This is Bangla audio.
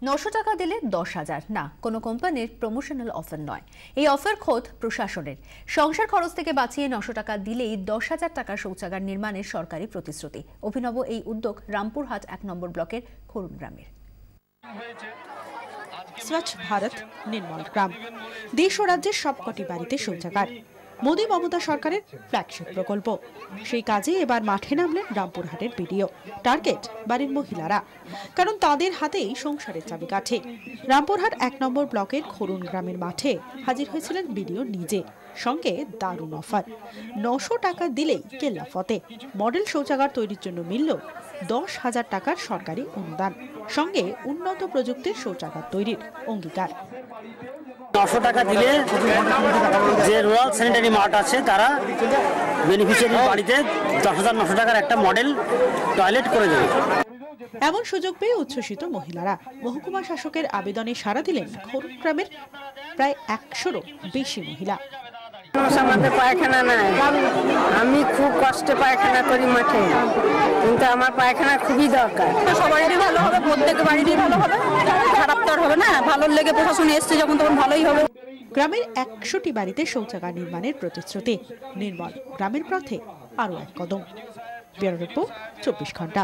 900 টাকা দিলে 10,000 না, কোনো কোম্পানির প্রমোশনাল অফার নয়। এই অফার খোদ প্রশাসনের। সংসার খরচ থেকে বাঁচিয়ে 900 টাকা দিলেই 10,000 টাকার শৌচাগার নির্মাণের সরকারি প্রতিশ্রুতি। অভিনব এই উদ্যোগ রামপুরহাট 1 নম্বর ব্লকের খরুন গ্রামের। স্বচ্ছ ভারত নির্মল গ্রাম, দেশ ও রাজ্যের সবকটি বাড়িতে শৌচাগার, মোদী মমতা সরকারের ফ্ল্যাগশিপ প্রকল্প। সেই কাজে এবার মাঠে নামলেন রামপুরহাটের বিডিও। টার্গেট বাড়ির মহিলারা, কারণ তাদের হাতেই সংসারের চাবিকাঠি। রামপুরহাট 1 নম্বর ব্লকের খরুন গ্রামের মাঠে হাজির হয়েছিলেন বিডিও নিজে, সঙ্গে দারুণ অফার। 900 টাকা দিলেই কেল্লা ফতে। মডেল শৌচাগার তৈরির জন্য মিলল 10,000 টাকার সরকারি অনুদান, সঙ্গে উন্নত প্রযুক্তির শৌচাগার তৈরির অঙ্গীকার। 900 টাকা দিলে যে রুরাল স্যানিটারি মার্ট আছে তারা বেনিফিশিয়ারির বাড়িতে 10,900 টাকার একটা মডেল টয়লেট করে দেবে। এমন সুযোগ পেয়ে উচ্ছ্বসিত মহিলারা মহকুমা শাসকের আবেদনে সাড়া দিলেন খরুন গ্রামের প্রায় 100-রও বেশি মহিলা। আমাদের পায়খানা নাই, আমি খুব কষ্টে পায়খানা করি মাঠে, কিন্তু আমার পায়খানা খুবই দরকার। সবারই ভালো হবে, প্রত্যেকের বাড়িরই ভালো হবে, খারাপ তো আর হবে না। ভালো লেগে প্রশাসন এসছে যখন, তখন ভালোই হবে। গ্রামের 100টি বাড়িতে শৌচাগার নির্মাণের প্রতিশ্রুতি। নির্মল গ্রামের পথে আরও এক কদম। ব্যুরো রিপোর্ট, 24 ঘন্টা।